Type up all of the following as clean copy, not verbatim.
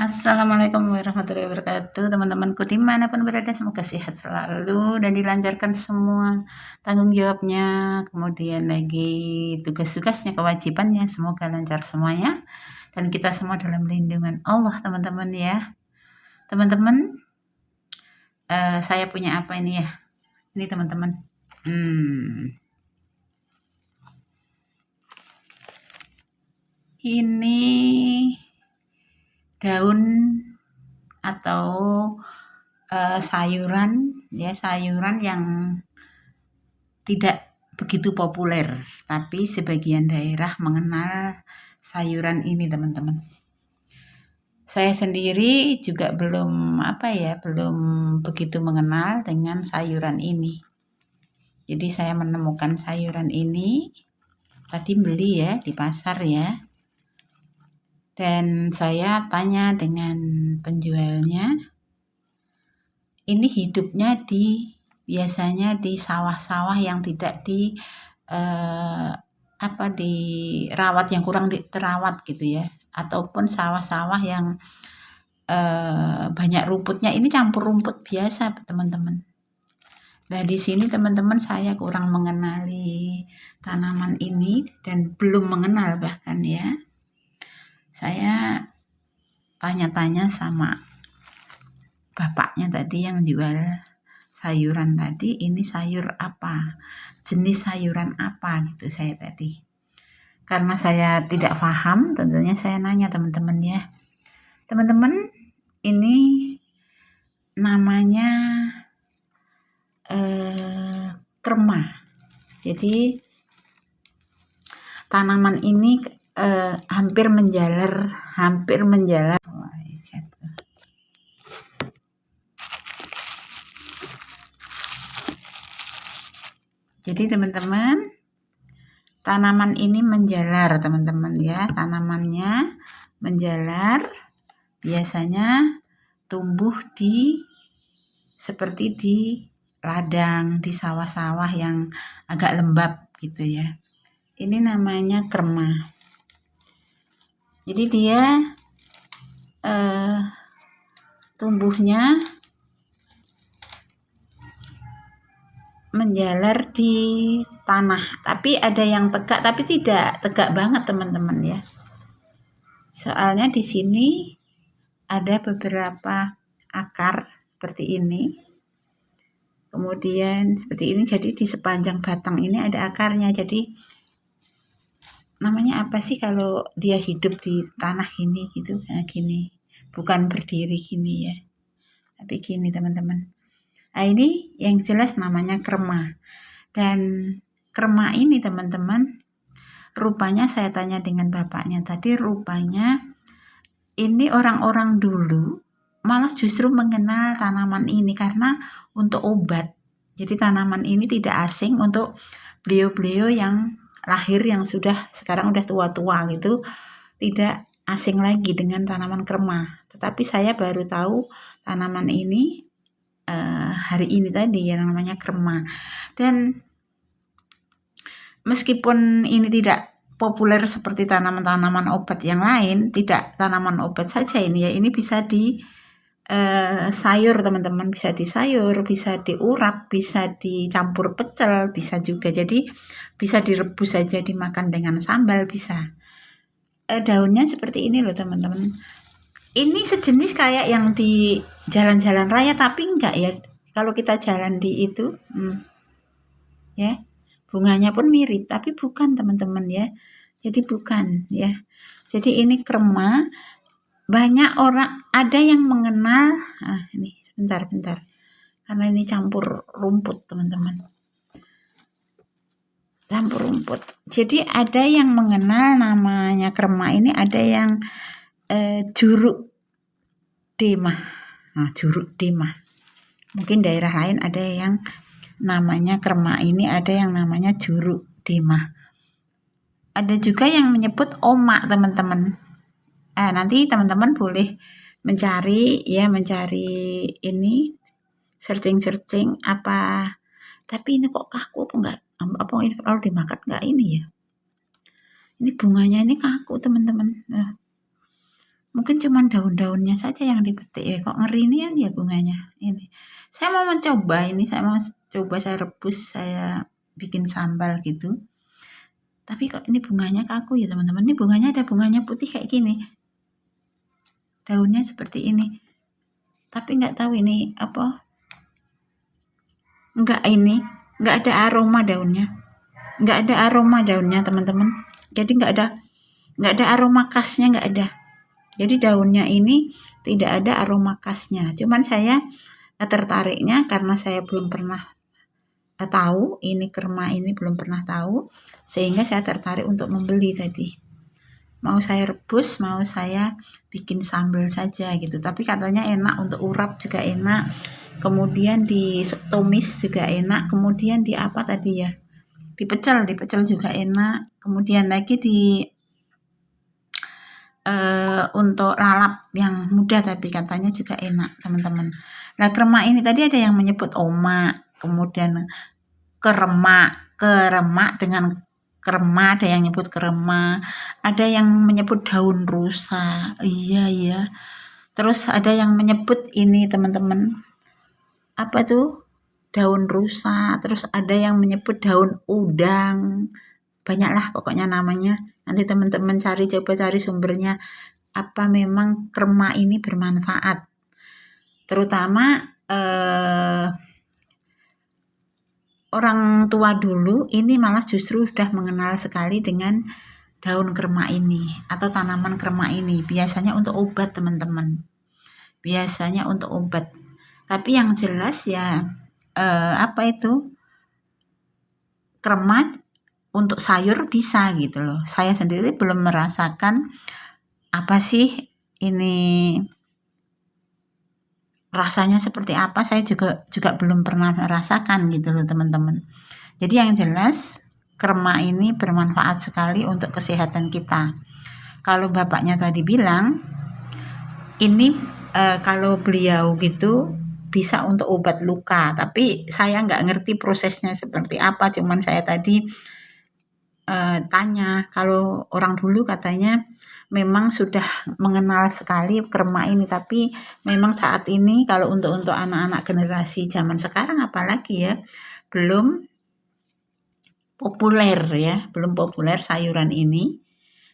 Assalamualaikum warahmatullahi wabarakatuh, teman-temanku dimanapun berada, semoga sehat selalu dan dilancarkan semua tanggung jawabnya, kemudian lagi tugas-tugasnya, kewajibannya, semoga lancar semuanya, dan kita semua dalam lindungan Allah, teman-teman ya. Teman-teman, saya punya apa ini ya? Ini teman-teman. Ini daun atau sayuran yang tidak begitu populer, tapi sebagian daerah mengenal sayuran ini, teman-teman. Saya sendiri juga belum begitu mengenal dengan sayuran ini. Jadi saya menemukan sayuran ini tadi beli ya di pasar ya. Dan saya tanya dengan penjualnya, ini hidupnya biasanya di sawah-sawah yang tidak dirawat, yang kurang terawat gitu ya, ataupun sawah-sawah yang banyak rumputnya. Ini campur rumput biasa, teman-teman. Nah, di sini teman-teman saya kurang mengenali tanaman ini dan belum mengenal bahkan ya. Saya tanya-tanya sama bapaknya tadi yang jual sayuran tadi, ini sayur apa, jenis sayuran apa gitu saya tadi. Karena saya tidak paham, tentunya saya nanya teman-teman ya. Teman-teman, ini namanya krema. Jadi tanaman ini hampir menjalar. Jadi teman-teman, tanaman ini menjalar, teman-teman ya. Tanamannya menjalar, biasanya tumbuh seperti di ladang, di sawah-sawah yang agak lembab gitu ya. Ini namanya krema. Jadi dia tumbuhnya menjalar di tanah, tapi ada yang tegak, tapi tidak tegak banget teman-teman ya. Soalnya di sini ada beberapa akar seperti ini, kemudian seperti ini, jadi di sepanjang batang ini ada akarnya. Jadi namanya apa sih kalau dia hidup di tanah gini gitu, nah gini, bukan berdiri gini ya, tapi gini teman-teman. Nah, ini yang jelas namanya krema. Dan krema ini teman-teman, rupanya saya tanya dengan bapaknya tadi, rupanya ini orang-orang dulu malah justru mengenal tanaman ini karena untuk obat. Jadi tanaman ini tidak asing untuk beliau-beliau yang lahir yang sekarang udah tua-tua gitu, tidak asing lagi dengan tanaman krema. Tetapi saya baru tahu tanaman ini hari ini tadi yang namanya krema. Dan meskipun ini tidak populer seperti tanaman-tanaman obat yang lain, tidak tanaman obat saja ini ya, ini bisa di sayur teman-teman, bisa disayur, bisa diurap, bisa dicampur pecel, bisa juga jadi bisa direbus saja dimakan dengan sambal bisa. Daunnya seperti ini loh teman-teman. Ini sejenis kayak yang di jalan-jalan raya, tapi enggak ya. Kalau kita jalan di itu, ya, bunganya pun mirip, tapi bukan teman-teman ya. Jadi bukan ya. Jadi ini krema. Banyak orang ada yang mengenal. Ini sebentar. Karena ini campur rumput teman-teman. Campur rumput. Jadi ada yang mengenal namanya krema ini, ada yang juruk demah. Juruk demah. Mungkin daerah lain ada yang namanya krema ini, ada yang namanya juruk demah. Ada juga yang menyebut omak teman-teman. Nanti teman-teman boleh mencari ini, searching apa. Tapi ini kok kaku apa enggak? Apa ini kalau dimakan enggak ini ya? Ini bunganya ini kaku teman-teman. Mungkin cuman daun-daunnya saja yang dipetik ya, kok ngeri ini ya bunganya. Ini. Saya mau mencoba ini, saya rebus, saya bikin sambal gitu. Tapi kok ini bunganya kaku ya teman-teman. Ini bunganya ada bunganya putih kayak gini. Daunnya seperti ini. Tapi nggak tahu ini apa. Nggak ada aroma daunnya. Nggak ada aroma daunnya teman-teman. Jadi nggak ada aroma khasnya, nggak ada. Jadi daunnya ini tidak ada aroma khasnya. Cuman saya tertariknya karena saya belum pernah tahu ini kerma ini, belum pernah tahu, sehingga saya tertarik untuk membeli tadi. Mau saya rebus, mau saya bikin sambal saja gitu. Tapi katanya enak untuk urap juga enak. Kemudian ditumis juga enak. Kemudian di apa tadi ya? Dipecel juga enak. Kemudian lagi untuk lalap yang muda tapi katanya juga enak teman-teman. Nah kerma ini tadi ada yang menyebut omak, kemudian keremak dengan kerma, ada yang nyebut kerema, ada yang menyebut daun rusa, iya ya. Terus ada yang menyebut ini teman-teman, apa tuh? Daun rusa, terus ada yang menyebut daun udang, banyaklah pokoknya namanya. Nanti teman-teman coba cari sumbernya. Apa memang kerma ini bermanfaat? Terutama orang tua dulu ini malah justru sudah mengenal sekali dengan daun kerma ini atau tanaman kerma ini. Biasanya untuk obat teman-teman. Biasanya untuk obat. Tapi yang jelas ya apa itu? Kerma untuk sayur bisa gitu loh. Saya sendiri belum merasakan apa sih ini rasanya seperti apa, saya juga belum pernah merasakan gitu loh teman-teman. Jadi yang jelas kerma ini bermanfaat sekali untuk kesehatan kita. Kalau bapaknya tadi bilang ini kalau beliau gitu bisa untuk obat luka, tapi saya nggak ngerti prosesnya seperti apa. Cuman saya tadi tanya, kalau orang dulu katanya memang sudah mengenal sekali kerma ini, tapi memang saat ini kalau untuk anak-anak generasi zaman sekarang apalagi ya belum populer ya, belum populer sayuran ini.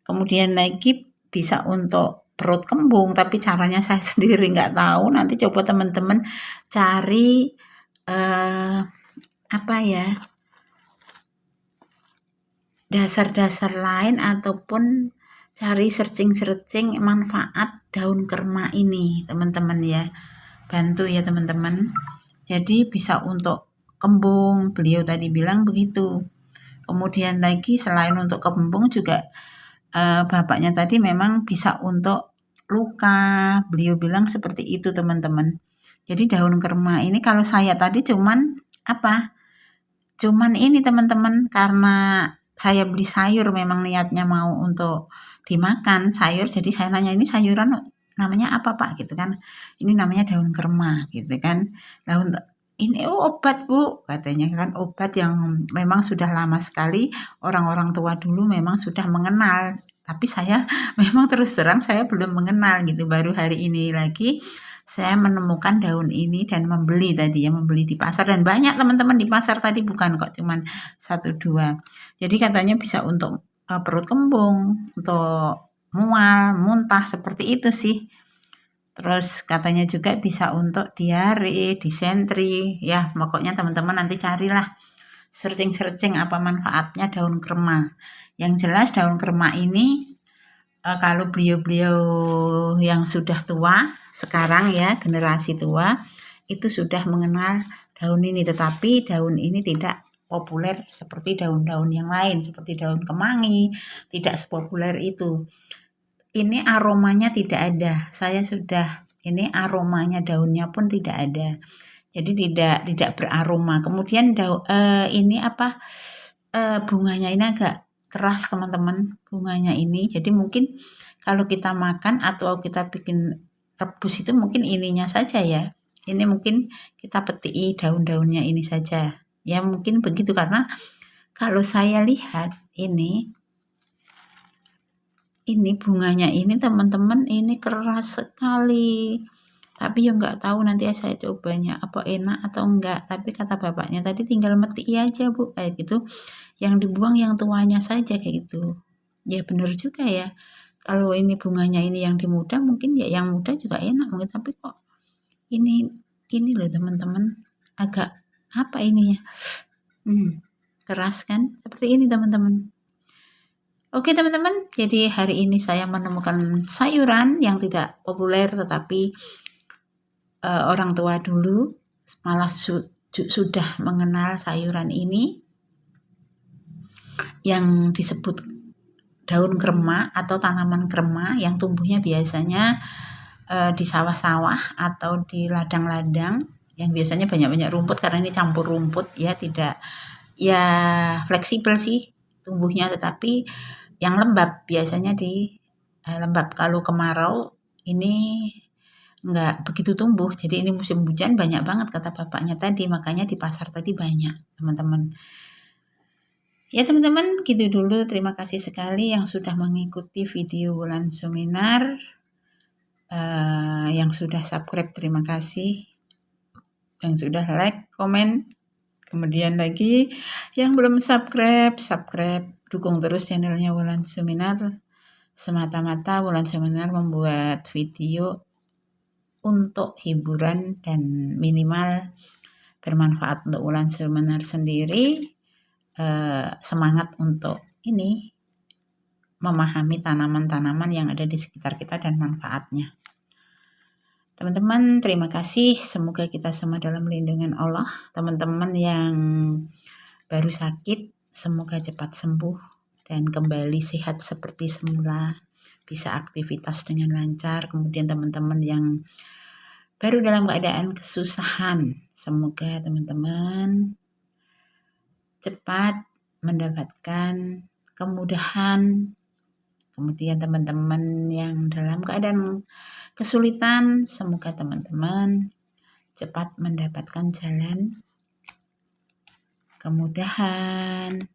Kemudian lagi bisa untuk perut kembung, tapi caranya saya sendiri nggak tahu. Nanti coba teman-teman cari apa ya, dasar-dasar lain ataupun cari searching manfaat daun kerma ini teman-teman ya, bantu ya teman-teman. Jadi bisa untuk kembung, beliau tadi bilang begitu. Kemudian lagi selain untuk kembung juga bapaknya tadi memang bisa untuk luka, beliau bilang seperti itu teman-teman. Jadi daun kerma ini kalau saya tadi cuman ini teman-teman, karena saya beli sayur memang niatnya mau untuk dimakan sayur, jadi saya nanya ini sayuran namanya apa Pak gitu kan, ini namanya daun kerma gitu kan. Daun ini obat Bu katanya kan, obat yang memang sudah lama sekali orang-orang tua dulu memang sudah mengenal, tapi saya memang terus terang saya belum mengenal gitu, baru hari ini lagi saya menemukan daun ini dan membeli di pasar, dan banyak teman-teman di pasar tadi, bukan kok cuman 1-2. Jadi katanya bisa untuk perut kembung, untuk mual, muntah seperti itu sih. Terus katanya juga bisa untuk diare, disentri, ya pokoknya teman-teman nanti carilah searching apa manfaatnya daun kerma. Yang jelas daun kerma ini kalau beliau-beliau yang sudah tua sekarang ya, generasi tua itu sudah mengenal daun ini, tetapi daun ini tidak populer seperti daun-daun yang lain, seperti daun kemangi, tidak sepopuler itu. Ini aromanya tidak ada. Saya sudah ini aromanya daunnya pun tidak ada. Jadi tidak beraroma. Kemudian ini apa bunganya ini agak keras teman-teman, bunganya ini. Jadi mungkin kalau kita makan atau kita bikin rebus itu mungkin ininya saja ya. Ini mungkin kita petik daun-daunnya ini saja. Ya mungkin begitu, karena kalau saya lihat ini ini bunganya ini teman-teman ini keras sekali. Tapi ya nggak tahu nanti saya cobanya apa enak atau enggak. Tapi kata bapaknya tadi tinggal metik aja Bu, kayak gitu. Yang dibuang yang tuanya saja kayak gitu. Ya bener juga ya. Kalau ini bunganya ini yang di muda mungkin ya yang muda juga enak mungkin, tapi kok ini loh teman-teman, agak apa ininya, keras kan? Seperti ini teman-teman. Oke teman-teman, jadi hari ini saya menemukan sayuran yang tidak populer tetapi orang tua dulu malah sudah mengenal sayuran ini yang disebut daun krema atau tanaman krema yang tumbuhnya biasanya di sawah-sawah atau di ladang-ladang yang biasanya banyak-banyak rumput, karena ini campur rumput ya, tidak ya fleksibel sih tumbuhnya, tetapi yang lembab biasanya di lembab. Kalau kemarau ini nggak begitu tumbuh, jadi ini musim hujan banyak banget kata bapaknya tadi, makanya di pasar tadi banyak teman-teman. Ya teman-teman, gitu dulu. Terima kasih sekali yang sudah mengikuti video Wulan Suminar. Yang sudah subscribe terima kasih, yang sudah like, komen, kemudian lagi yang belum subscribe, dukung terus channelnya Wulan Suminar. Semata-mata Wulan Suminar membuat video untuk hiburan dan minimal bermanfaat untuk Wulan Suminar sendiri. Semangat untuk ini memahami tanaman-tanaman yang ada di sekitar kita dan manfaatnya. Teman-teman, terima kasih. Semoga kita semua dalam lindungan Allah. Teman-teman yang baru sakit, semoga cepat sembuh dan kembali sehat seperti semula. Bisa aktivitas dengan lancar. Kemudian teman-teman yang baru dalam keadaan kesusahan, semoga teman-teman cepat mendapatkan kemudahan. Kemudian teman-teman yang dalam keadaan kesulitan, semoga teman-teman cepat mendapatkan jalan kemudahan.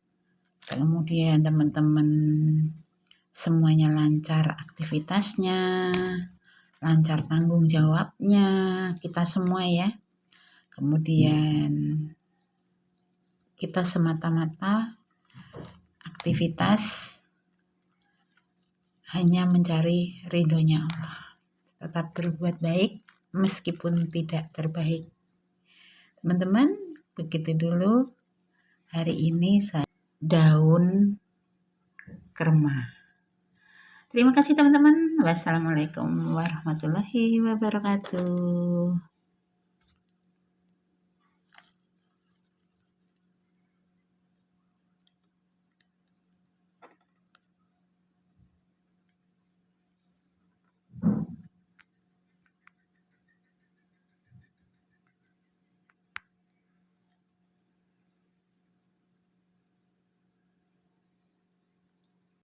Kemudian teman-teman semuanya lancar aktivitasnya, lancar tanggung jawabnya, kita semua ya. Kemudian kita semata-mata aktivitas hanya mencari ridhonya Allah. Tetap berbuat baik meskipun tidak terbaik. Teman-teman, begitu dulu hari ini saya daun krema. Terima kasih teman-teman. Wassalamualaikum warahmatullahi wabarakatuh.